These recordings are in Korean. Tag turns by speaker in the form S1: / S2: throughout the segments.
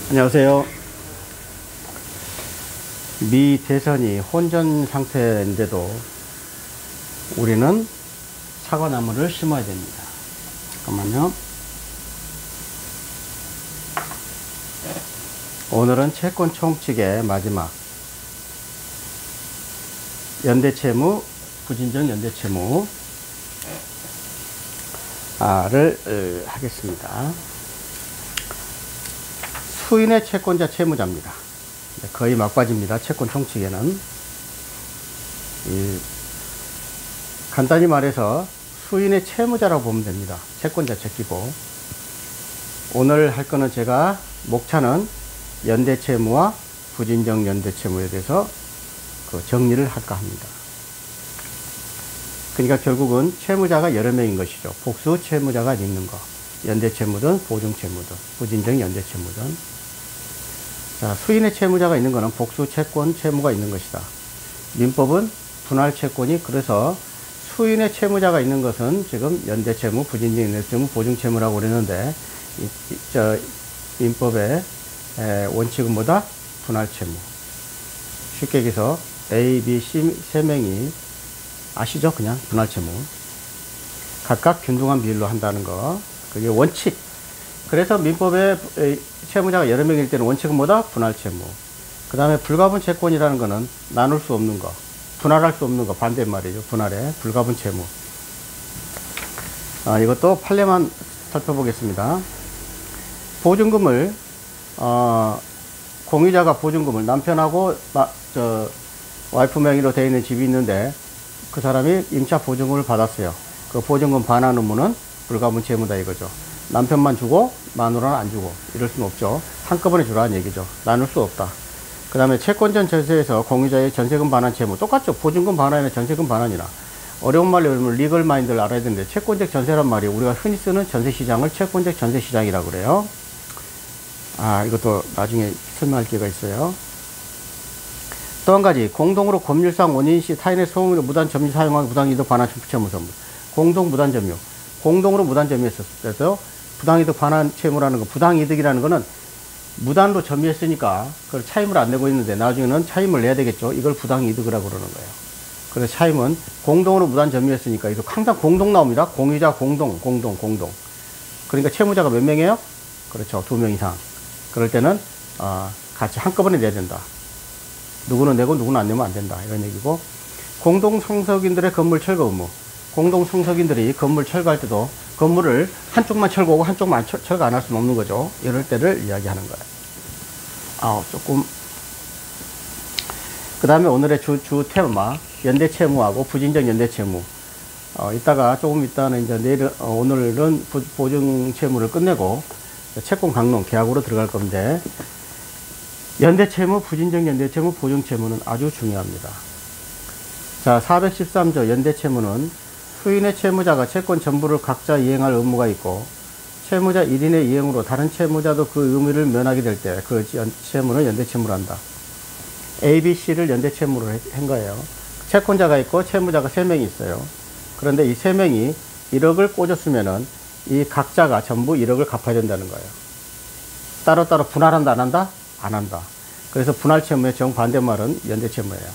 S1: 안녕하세요. 미 대선이 혼전 상태인데도 우리는 사과나무를 심어야 됩니다. 잠깐만요. 오늘은 채권 총칙의 마지막 연대채무, 부진정 연대채무 를 하겠습니다. 수인의 채권자 채무자입니다. 거의 막바지입니다. 채권 총칙에는. 간단히 말해서 수인의 채무자라고 보면 됩니다. 채권자 제끼고. 오늘 할 거는 제가 목차는 연대채무와 부진정 연대채무에 대해서 정리를 할까 합니다. 그러니까 결국은 채무자가 여러 명인 것이죠. 복수 채무자가 있는 거. 연대채무든 보증채무든 부진정 연대채무든. 자, 수인의 채무자가 있는 것은 복수 채권 채무가 있는 것이다. 민법은 분할 채권이, 그래서 수인의 채무자가 있는 것은 지금 연대채무, 부진정 연대채무, 보증채무라고 그랬는데 민법의 원칙은 뭐다? 분할 채무. 쉽게 얘기해서 A, B, C 세 명이 아시죠? 그냥 분할 채무. 각각 균등한 비율로 한다는 거. 그게 원칙. 그래서 민법에 채무자가 여러 명일 때는 원칙은 뭐다? 분할 채무. 그 다음에 불가분 채권이라는 거는 나눌 수 없는 거, 분할할 수 없는 거, 반대말이죠. 분할에 불가분 채무. 이것도 판례만 살펴보겠습니다. 보증금을 공유자가 보증금을 남편하고 와이프 명의로 되어 있는 집이 있는데 그 사람이 임차 보증금을 받았어요. 그 보증금 반환 의무는 불가분 채무다 이거죠. 남편만 주고 마누라는 안 주고 이럴 수는 없죠. 한꺼번에 주라는 얘기죠. 나눌 수 없다. 그 다음에 채권전 전세에서 공유자의 전세금 반환 채무 똑같죠. 보증금 반환이나 전세금 반환이나. 어려운 말로 하면 리걸 마인드를 알아야 되는데 채권적 전세란 말이 우리가 흔히 쓰는 전세시장을 채권적 전세시장이라고 그래요. 이것도 나중에 설명할 기회가 있어요. 또 한 가지, 공동으로 법률상 원인시 타인의 소음으로 무단 점유 사용하기 부당이득 반환 채무서 공동 무단 점유. 공동으로 무단 점유했을 때도 부당이득 반환 채무라는 거, 부당이득이라는 거는 무단으로 점유했으니까 그걸 차임을 안 내고 있는데 나중에는 차임을 내야 되겠죠. 이걸 부당이득이라고 그러는 거예요. 그래서 차임은 공동으로 무단 점유했으니까 이거 항상 공동 나옵니다. 공유자 공동. 그러니까 채무자가 몇 명이에요? 그렇죠. 2명 이상. 그럴 때는 같이 한꺼번에 내야 된다. 누구는 내고 누구는 안 내면 안 된다. 이런 얘기고, 공동 상속인들의 건물 철거 의무. 공동 상속인들이 건물 철거할 때도 건물을 한쪽만 철거하고 한쪽만 철거 안 할 수는 없는 거죠. 이럴 때를 이야기하는 거예요. 조금. 그 다음에 오늘의 주 테마, 연대채무하고 부진정 연대채무. 조금 이따는 이제 오늘은 보증채무를 끝내고 채권 강론, 계약으로 들어갈 건데, 연대채무, 부진정 연대채무, 보증채무는 아주 중요합니다. 자, 413조 연대채무는 수인의 채무자가 채권 전부를 각자 이행할 의무가 있고, 채무자 1인의 이행으로 다른 채무자도 그 의무를 면하게 될 때 그 채무는 연대채무를 한다. A, B, C를 연대채무로 한 거예요. 채권자가 있고 채무자가 3명이 있어요. 그런데 이 3명이 1억을 꽂았으면은 이 각자가 전부 1억을 갚아야 된다는 거예요. 따로따로 분할한다, 안 한다? 안 한다. 그래서 분할채무의 정반대말은 연대채무예요.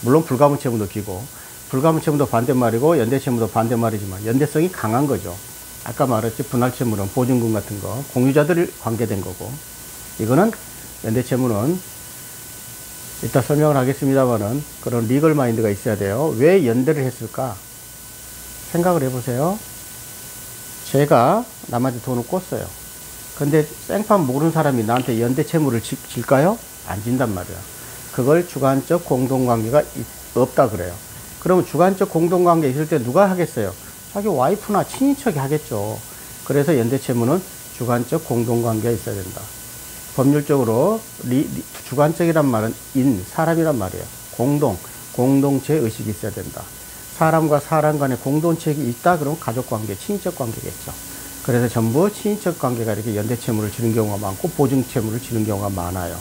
S1: 물론 불가분 채무도 끼고, 불가분 채무도 반대말이고 연대채무도 반대말이지만 연대성이 강한 거죠. 아까 말했지, 분할채무는 보증금 같은 거, 공유자들이 관계된 거고, 이거는 연대채무는 이따 설명을 하겠습니다만은 그런 리걸 마인드가 있어야 돼요. 왜 연대를 했을까? 생각을 해보세요. 제가 남한테 돈을 꿨어요. 근데 생판 모르는 사람이 나한테 연대채무를 질까요? 안 진단 말이야. 그걸 주관적 공동관계가 없다 그래요. 그러면 주관적 공동관계 있을 때 누가 하겠어요? 자기 와이프나 친인척이 하겠죠. 그래서 연대채무는 주관적 공동관계가 있어야 된다. 법률적으로 주관적이란 말은 사람이란 말이에요. 공동체 의식이 있어야 된다. 사람과 사람 간의 공동체가 있다 그러면 가족관계, 친인척관계겠죠. 그래서 전부 친인척관계가 이렇게 연대채무를 지는 경우가 많고 보증채무를 지는 경우가 많아요.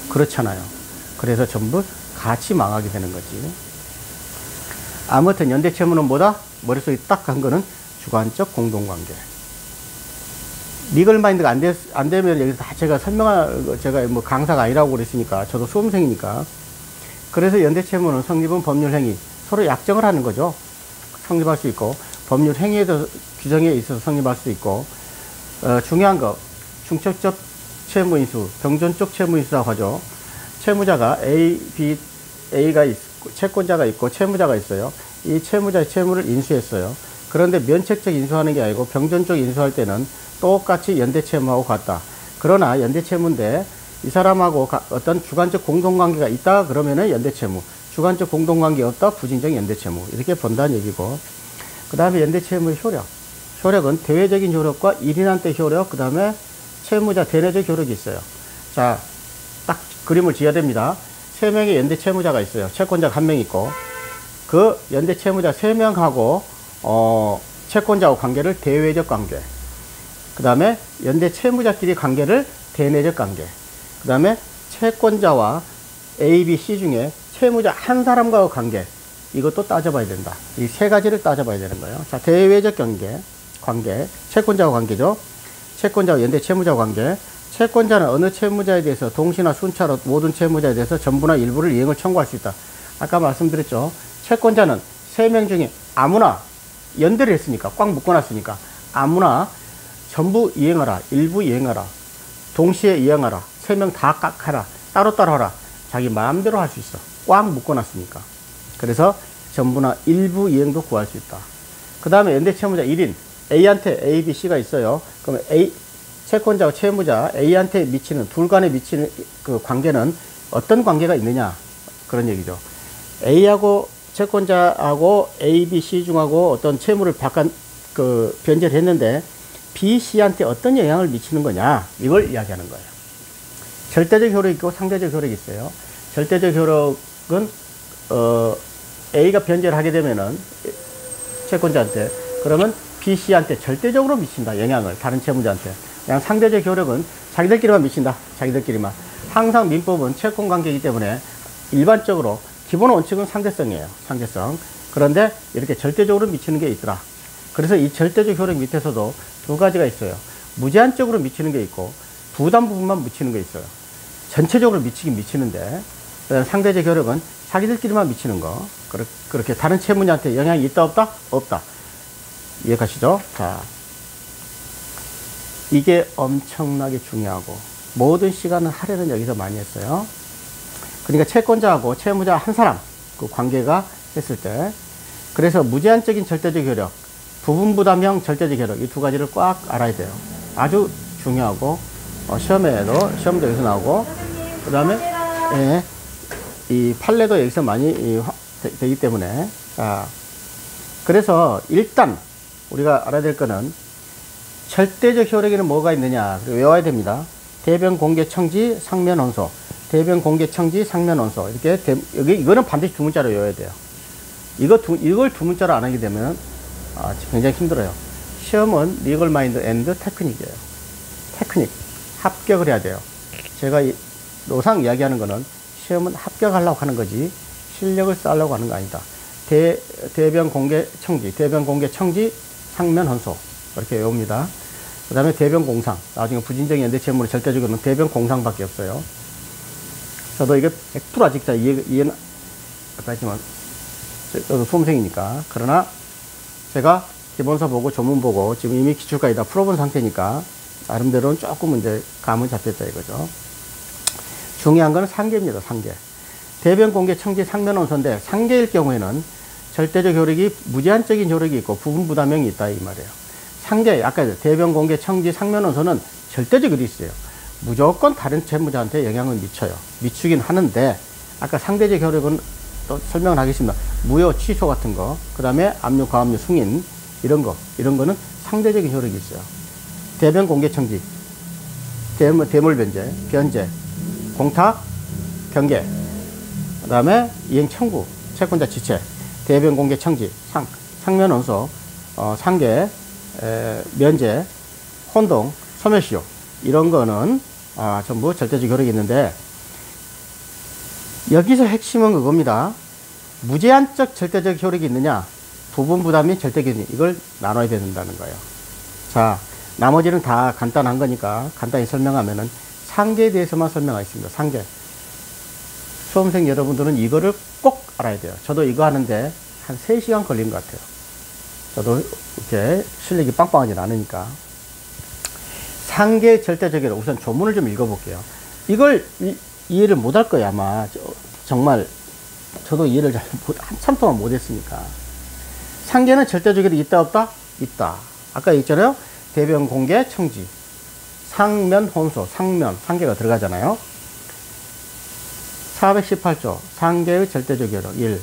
S1: 그렇잖아요. 그래서 전부 같이 망하게 되는 거지. 아무튼 연대채무는 뭐다? 머릿속에 딱 한 거는 주관적 공동관계. 리걸 마인드가 안 되면 여기서 다 제가 제가 뭐 강사가 아니라고 그랬으니까, 저도 수험생이니까. 그래서 연대채무는 성립은 법률행위, 서로 약정을 하는 거죠. 성립할 수 있고, 법률행위에도 규정에 있어서 성립할 수 있고, 중요한 거, 중첩적 채무인수, 병존적 채무인수라고 하죠. 채무자가 A가 있고, 채권자가 있고, 채무자가 있어요. 이 채무자의 채무를 인수했어요. 그런데 면책적 인수하는 게 아니고 병존적 인수할 때는 똑같이 연대채무하고 같다. 그러나 연대채무인데 이 사람하고 어떤 주관적 공동관계가 있다 그러면은 연대채무, 주관적 공동관계 없다 부진적 연대채무, 이렇게 본다는 얘기고, 그 다음에 연대채무의 효력은 대외적인 효력과 일인한테 효력, 그 다음에 채무자 대내적 효력이 있어요. 자, 딱 그림을 지어야 됩니다. 3명의 연대채무자가 있어요. 채권자가 1명 있고, 그 연대채무자 3명하고 채권자하고 관계를 대외적 관계, 그 다음에 연대채무자끼리 관계를 대내적 관계, 그 다음에 채권자와 A, B, C 중에 채무자 한 사람과의 관계, 이것도 따져봐야 된다. 이 3가지를 따져봐야 되는 거예요. 자, 대외적 관계, 채권자와 관계죠. 채권자와 연대채무자 관계. 채권자는 어느 채무자에 대해서 동시나 순차로 모든 채무자에 대해서 전부나 일부를 이행을 청구할 수 있다. 아까 말씀드렸죠. 채권자는 3명 중에 아무나, 연대를 했으니까, 꽉 묶어놨으니까 아무나 전부 이행하라, 일부 이행하라, 동시에 이행하라, 3명 다 깎아라, 따로따로 하라, 자기 마음대로 할 수 있어. 꽉 묶어놨으니까. 그래서 전부나 일부 이행도 구할 수 있다. 그 다음에 연대채무자 1인, A한테 A, B, C가 있어요. 그러면 채권자와 채무자 A한테 미치는, 둘 간에 미치는 그 관계는 어떤 관계가 있느냐, 그런 얘기죠. A하고 채권자하고 A, B, C 중하고 어떤 채무를 변제를 했는데 B, C한테 어떤 영향을 미치는 거냐, 이걸 이야기하는 거예요. 절대적 효력이 있고 상대적 효력이 있어요. 절대적 효력은 A가 변제를 하게 되면은 채권자한테, 그러면 B, C한테 절대적으로 미친다, 영향을, 다른 채무자한테. 그냥 상대적 효력은 자기들끼리만 미친다, 자기들끼리만. 항상 민법은 채권관계이기 때문에 일반적으로 기본 원칙은 상대성이에요. 상대성. 그런데 이렇게 절대적으로 미치는 게 있더라. 그래서 이 절대적 효력 밑에서도 2가지가 있어요. 무제한적으로 미치는 게 있고 부담 부분만 미치는 게 있어요. 전체적으로 미치긴 미치는데, 상대적 효력은 자기들끼리만 미치는 거. 그렇게 다른 채무자한테 영향이 있다 없다? 없다. 이해가시죠? 자, 이게 엄청나게 중요하고 모든 시간은 할애는 여기서 많이 했어요. 그러니까 채권자하고 채무자 한 사람 그 관계가 했을 때, 그래서 무제한적인 절대적 효력, 부분부담형 절대적 효력, 이 2가지를 꽉 알아야 돼요. 아주 중요하고 시험도 여기서 나오고, 그 다음에 이 판례도 여기서 많이 되기 때문에, 그래서 일단 우리가 알아야 될 거는 절대적 효력에는 뭐가 있느냐 외워야 됩니다. 대변 공개 청지 상면 혼소, 대변 공개 청지 상면 혼소, 이렇게 이거는 반드시 2문자로 외워야 돼요. 이걸 2문자로 안 하게 되면 굉장히 힘들어요. 시험은 리걸 마인드 앤드 테크닉이에요. 테크닉, 합격을 해야 돼요. 제가 노상 이야기하는 거는 시험은 합격하려고 하는 거지 실력을 쌓으려고 하는 거 아니다. 대변 공개 청지 상면 혼소, 이렇게 외웁니다. 그 다음에 대변 공상, 나중에 부진적 연대채무는 절대적으로는 대변 공상밖에 없어요. 저도 이게 100% 아직 잘 이해는 못하지만 저도 수험생이니까. 그러나 제가 기본서 보고 조문 보고 지금 이미 기출까지 다 풀어본 상태니까 나름대로는 조금 이제 감은 잡혔다 이거죠. 중요한 거는 상계입니다. 상계. 대변 공개 청지 상면 혼소인데, 상계일 경우에는 절대적 효력이 무제한적인 효력이 있고 부분 부담형이 있다 이 말이에요. 상계, 아까 대변 공개 청지 상면 혼소는 절대적 효력이 있어요. 무조건 다른 채무자한테 영향을 미쳐요. 미치긴 하는데, 아까 상대적 효력은 또 설명을 하겠습니다. 무효 취소 같은 거, 그 다음에 압류, 과압류, 승인, 이런 거는 상대적인 효력이 있어요. 대변 공개 청지, 대물 변제, 공탁, 경계, 그 다음에 이행 청구, 채권자 지체, 대변 공개 청지, 상면 혼소, 상계, 면제, 혼동, 소멸시효, 이런 거는 전부 절대적 효력이 있는데, 여기서 핵심은 그겁니다. 무제한적 절대적 효력이 있느냐, 부분 부담 및 절대적 효력, 이걸 나눠야 된다는 거예요. 자, 나머지는 다 간단한 거니까 간단히 설명하면은 상계에 대해서만 설명하겠습니다. 상계. 수험생 여러분들은 이거를 꼭 알아야 돼요. 저도 이거 하는데 한 3시간 걸린 것 같아요. 저도 이렇게 실력이 빵빵하진 않으니까. 상계 절대적이로 우선 조문을 좀 읽어볼게요. 이걸 이해를 못할 거예요, 아마. 정말 저도 이해를 한참 동안 못했으니까. 상계는 절대적으로 있다 없다? 있다. 아까 있잖아요. 대변 공개 청지. 상면 혼소. 상계가 들어가잖아요. 418조 상계의 절대적 효력 1.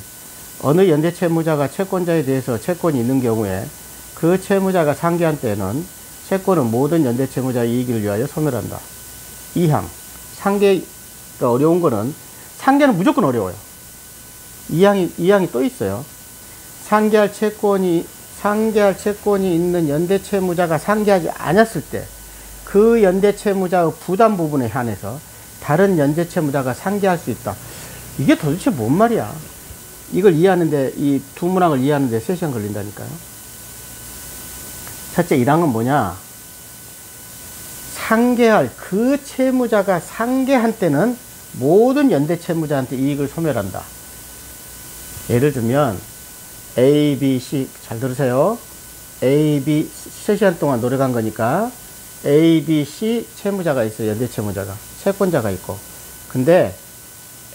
S1: 어느 연대 채무자가 채권자에 대해서 채권이 있는 경우에 그 채무자가 상계한 때에는 채권은 모든 연대 채무자의 이익을 위하여 소멸한다. 2항 상계가 어려운 거는 상계는 무조건 어려워요. 2항이 또 있어요. 상계할 채권이 있는 연대 채무자가 상계하지 않았을 때 그 연대 채무자의 부담 부분에 한해서 다른 연대 채무자가 상계할 수 있다. 이게 도대체 뭔 말이야? 이걸 이해하는데, 이 두 문항을 이해하는데 3시간 걸린다니까요. 첫째 1항은 뭐냐? 상계할 그 채무자가 상계한 때는 모든 연대 채무자한테 이익을 소멸한다. 예를 들면 A, B, C 잘 들으세요. A, B 3시간 동안 노력한 거니까 A, B, C 채무자가 있어요. 연대 채무자가. 채권자가 있고. 근데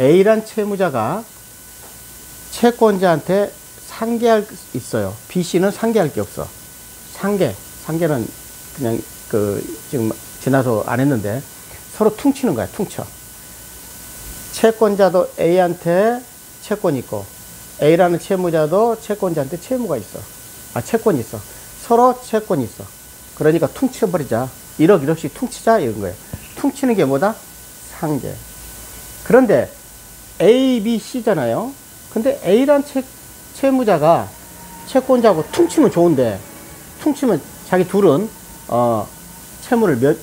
S1: A란 채무자가 채권자한테 상계할 있어요. B, C는 상계할 게 없어. 상계는 그냥 지금 지나서 안 했는데 서로 퉁치는 거야. 퉁쳐. 채권자도 A한테 채권이 있고 A라는 채무자도 채권자한테 채무가 있어. 채권이 있어. 서로 채권이 있어. 그러니까 퉁쳐버리자. 1억 1억씩 퉁치자 이런 거예요. 퉁치는 게 뭐다? 상계. 그런데 A, B, C잖아요. 근데 A란 채무자가 채권자하고 퉁치면 좋은데 퉁치면 자기 둘은 채무를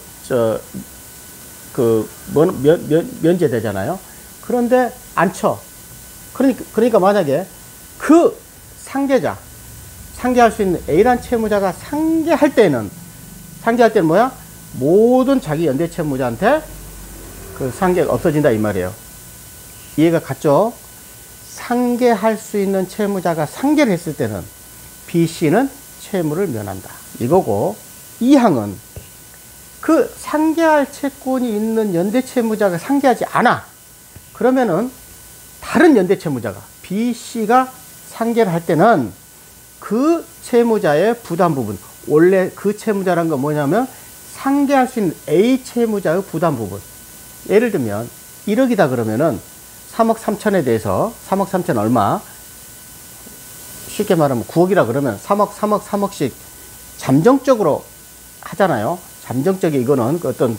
S1: 면제되잖아요. 그런데 안 쳐. 그러니까 만약에 그 상계할 수 있는 A란 채무자가 상계할 때는 뭐야? 모든 자기 연대 채무자한테 그 상계가 없어진다 이 말이에요. 이해가 갔죠? 상계할 수 있는 채무자가 상계를 했을 때는 B, C는 채무를 면한다. 이거고, 2항은 그 상계할 채권이 있는 연대 채무자가 상계하지 않아. 그러면은 다른 연대 채무자가 B, C가 상계를 할 때는 그 채무자의 부담 부분, 원래 그 채무자란 건 뭐냐면 상계할 수 있는 A 채무자의 부담 부분. 예를 들면 1억이다 그러면은 3억 3천에 대해서 3억 3천 얼마? 쉽게 말하면 9억이라 그러면 3억씩 잠정적으로 하잖아요. 잠정적인 이거는 어떤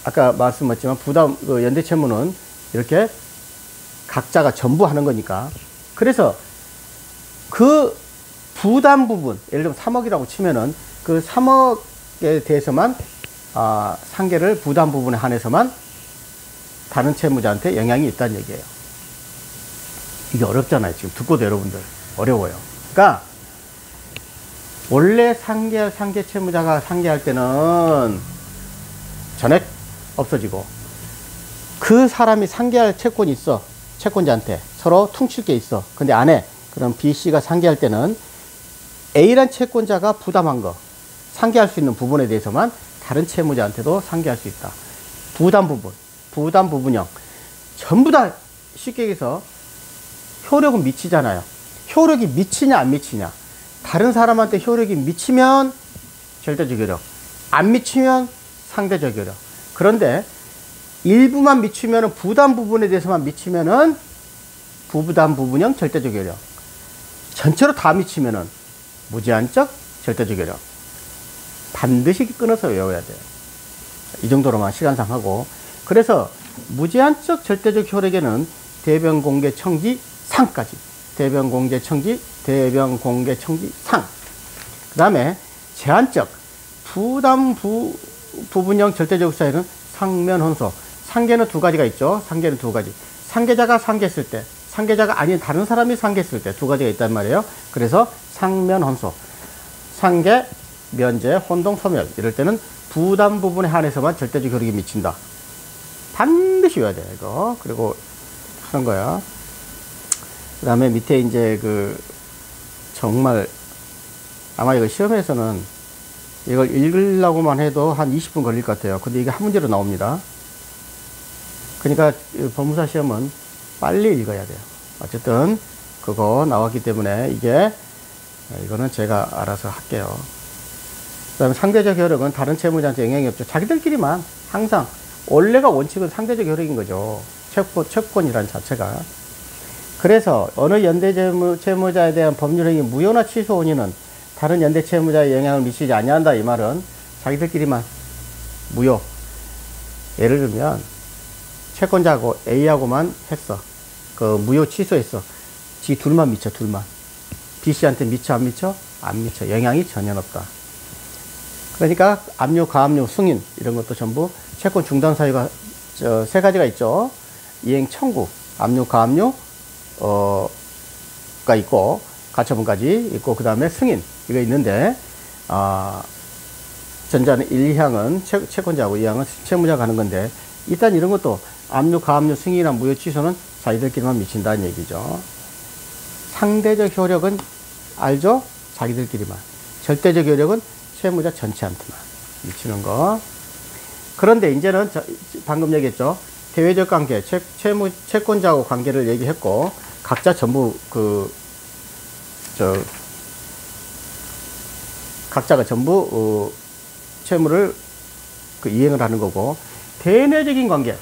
S1: 아까 말씀하셨지만 부담, 연대 채무는 이렇게 각자가 전부 하는 거니까. 그래서 그 부담 부분, 예를 들면 3억이라고 치면은 그 3억에 대해서만, 상계를 부담 부분에 한해서만 다른 채무자한테 영향이 있다는 얘기예요. 이게 어렵잖아요. 지금 듣고도 여러분들 어려워요. 그러니까 원래 상계 채무자가 상계할 때는 전액 없어지고 그 사람이 상계할 채권이 있어. 채권자한테 서로 퉁칠 게 있어. 근데 안 해. 그럼 B, C가 상계할 때는 A란 채권자가 부담한 거, 상계할 수 있는 부분에 대해서만 다른 채무자한테도 상계할 수 있다. 부담 부분형. 전부 다 쉽게 얘기해서 효력은 미치잖아요. 효력이 미치냐 안 미치냐. 다른 사람한테 효력이 미치면 절대적 효력, 안 미치면 상대적 효력. 그런데 일부만 미치면은 부담 부분에 대해서만 미치면은 부부담 부분형 절대적 효력. 전체로 다 미치면은 무제한적 절대적 효력. 반드시 끊어서 외워야 돼요. 이 정도로만 시간상 하고. 그래서 무제한적 절대적 효력에는 대변 공개 청지 상까지. 대변 공개 청지 상. 그 다음에 제한적 부담 부분형 절대적 사유는 상면 혼소. 상계는 두 가지가 있죠. 상계는 두 가지. 상계자가 상계했을 때, 상계자가 아닌 다른 사람이 상계했을 때 두 가지가 있단 말이에요. 그래서 상면 혼소. 상계 면제, 혼동, 소멸 이럴 때는 부담 부분에 한해서만 절대적 효력이 미친다. 반드시 외워야 돼 이거. 그리고 하는 거야. 그 다음에 밑에 이제 그 정말 아마 이거 시험에서는 이걸 읽으려고만 해도 한 20분 걸릴 것 같아요. 근데 이게 한 문제로 나옵니다. 그러니까 법무사 시험은 빨리 읽어야 돼요. 어쨌든 그거 나왔기 때문에 이거는 제가 알아서 할게요. 그 다음에 상대적 효력은 다른 채무자한테 영향이 없죠. 자기들끼리만 항상 원래가 원칙은 상대적 효력인 거죠. 채권이란 자체가. 그래서 어느 연대 채무자에 대한 법률행위 무효나 취소 원인은 다른 연대 채무자에 영향을 미치지 아니한다. 이 말은 자기들끼리만 무효. 예를 들면 채권자하고 A하고만 했어. 그 무효 취소했어. 지 둘만 미쳐, 둘만. B씨한테 미쳐, 안 미쳐? 안 미쳐. 영향이 전혀 없다. 그러니까 압류, 가압류, 승인 이런 것도 전부 채권 중단 사유가 세 가지가 있죠. 이행 청구, 압류, 가압류 가 있고 가처분까지 있고 그 다음에 승인 이거 있는데 전자는 1향은 채권자하고 2향은 채무자가 하는 건데 일단 이런 것도 압류, 가압류, 승인이나 무효 취소는 자기들끼리만 미친다는 얘기죠. 상대적 효력은 알죠? 자기들끼리만. 절대적 효력은 채무자 전체한테만 미치는 거. 그런데 이제는 방금 얘기했죠. 대외적 관계, 채권자하고 관계를 얘기했고 각자 전부 각자가 전부 채무를 이행을 하는 거고 대내적인 관계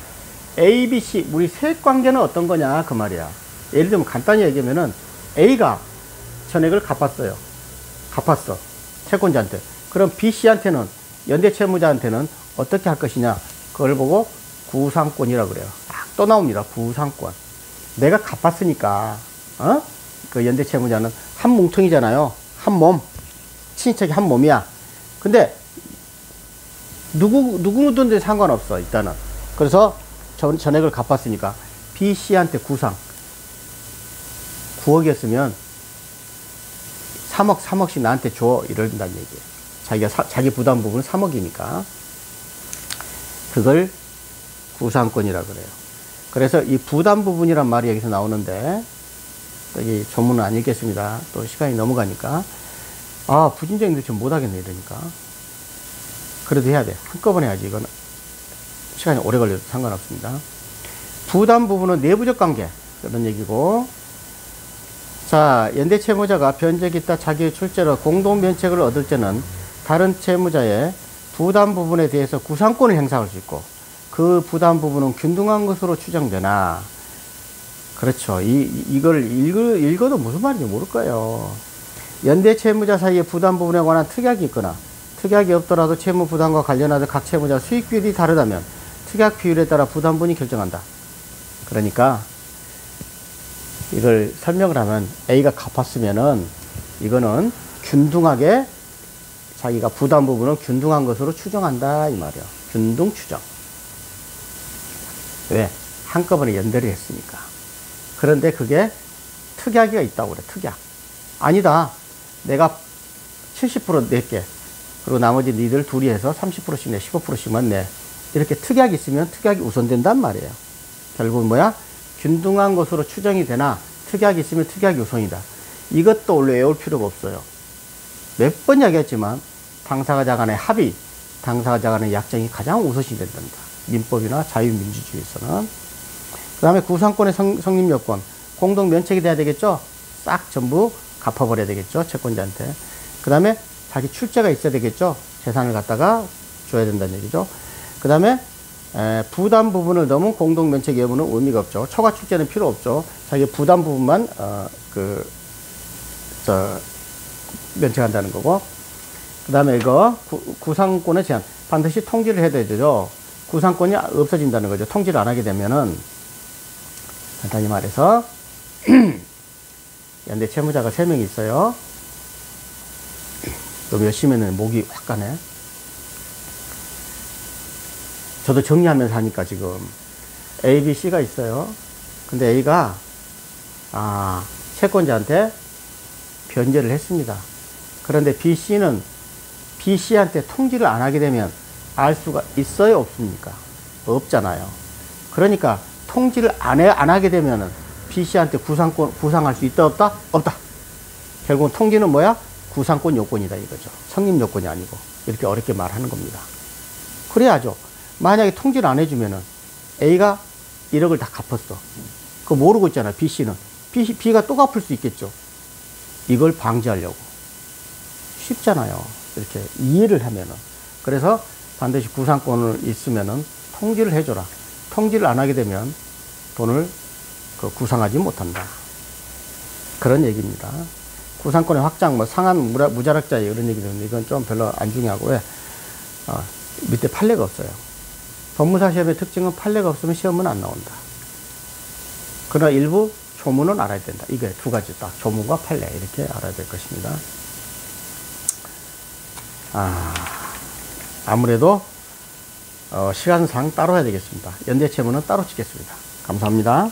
S1: A, B, C 우리 세 관계는 어떤 거냐 그 말이야. 예를 들면 간단히 얘기하면은 A가 전액을 갚았어요. 갚았어. 채권자한테. 그럼 B, C한테는 연대 채무자한테는 어떻게 할 것이냐 그걸 보고 구상권이라고 그래요. 또 나옵니다. 구상권. 내가 갚았으니까 그 연대 채무자는 한 뭉텅이잖아요. 한 몸. 친인척이 한 몸이야. 근데 누구 묻든지 상관없어 일단은. 그래서 전액을 갚았으니까 B, C한테 구상 9억이었으면 3억씩 나한테 줘 이런다는 얘기예요. 자기 부담 부분은 3억이니까 그걸 구상권이라 그래요. 그래서 이 부담 부분이란 말이 여기서 나오는데 여기 조문은 안 읽겠습니다. 또 시간이 넘어가니까 부진적인데 좀 못하겠네 이러니까 그래도 해야 돼. 한꺼번에 해야지. 이건 시간이 오래 걸려도 상관없습니다. 부담 부분은 내부적 관계 그런 얘기고 자 연대 채무자가 변제 기타 자기의 출제로 공동 면책을 얻을 때는 다른 채무자의 부담 부분에 대해서 구상권을 행사할 수 있고 그 부담 부분은 균등한 것으로 추정되나 그렇죠. 이걸 읽어도 무슨 말인지 모를 거예요. 연대 채무자 사이의 부담 부분에 관한 특약이 있거나 특약이 없더라도 채무 부담과 관련하여 각 채무자 수익 비율이 다르다면 특약 비율에 따라 부담분이 결정한다. 그러니까 이걸 설명을 하면 A가 갚았으면은 이거는 균등하게 자기가 부담 부분은 균등한 것으로 추정한다 이 말이야. 균등 추정. 왜? 한꺼번에 연대를 했으니까. 그런데 그게 특약이 있다고 그래. 특약. 아니다. 내가 70% 낼게. 그리고 나머지 니들 둘이 해서 30%씩 내, 15%씩만 내. 이렇게 특약이 있으면 특약이 우선된단 말이에요. 결국은 뭐야? 균등한 것으로 추정이 되나 특약이 있으면 특약이 우선이다. 이것도 원래 외울 필요가 없어요. 몇 번 이야기했지만 당사자 간의 합의, 당사자 간의 약정이 가장 우선시 된답니다. 민법이나 자유민주주의에서는. 그 다음에 구상권의 성립 요건, 공동 면책이 돼야 되겠죠? 싹 전부 갚아버려야 되겠죠? 채권자한테. 그 다음에 자기 출제가 있어야 되겠죠? 재산을 갖다가 줘야 된다는 얘기죠. 그 다음에 부담 부분을 넘은 공동 면책 여부는 의미가 없죠. 초과 출제는 필요 없죠. 자기 부담 부분만 면책한다는 거고. 그 다음에 이거 구상권의 제한 반드시 통지를 해야 되죠. 구상권이 없어진다는 거죠. 통지를 안 하게 되면은 간단히 말해서 연대 채무자가 3명이 있어요. 너무 열심히 했는데 목이 확 가네. 저도 정리하면서 하니까 지금 A, B, C가 있어요. 근데 A가 채권자한테 변제를 했습니다. 그런데 B, C는 B, C한테 통지를 안 하게 되면 알 수가 있어요, 없습니까? 없잖아요. 그러니까 통지를 안 하게 되면은 B, C한테 구상할 수 있다, 없다? 없다. 결국은 통지는 뭐야? 구상권 요건이다 이거죠. 성립 요건이 아니고. 이렇게 어렵게 말하는 겁니다. 그래야죠. 만약에 통지를 안 해주면은 A가 1억을 다 갚았어. 그거 모르고 있잖아, B, C는. B가 또 갚을 수 있겠죠. 이걸 방지하려고. 쉽잖아요. 이렇게 이해를 하면은. 그래서 반드시 구상권을 있으면은 통지를 해줘라. 통지를 안 하게 되면 돈을 구상하지 못한다. 그런 얘기입니다. 구상권의 확장, 뭐 상한 무자락자의 이런 얘기 되는데 이건 좀 별로 안 중요하고, 왜? 밑에 판례가 없어요. 법무사 시험의 특징은 판례가 없으면 시험은 안 나온다. 그러나 일부 조문은 알아야 된다. 이게 두 가지 딱, 조문과 판례 이렇게 알아야 될 것입니다. 아무래도 시간상 따로 해야 되겠습니다. 연대채무는 따로 치겠습니다. 감사합니다.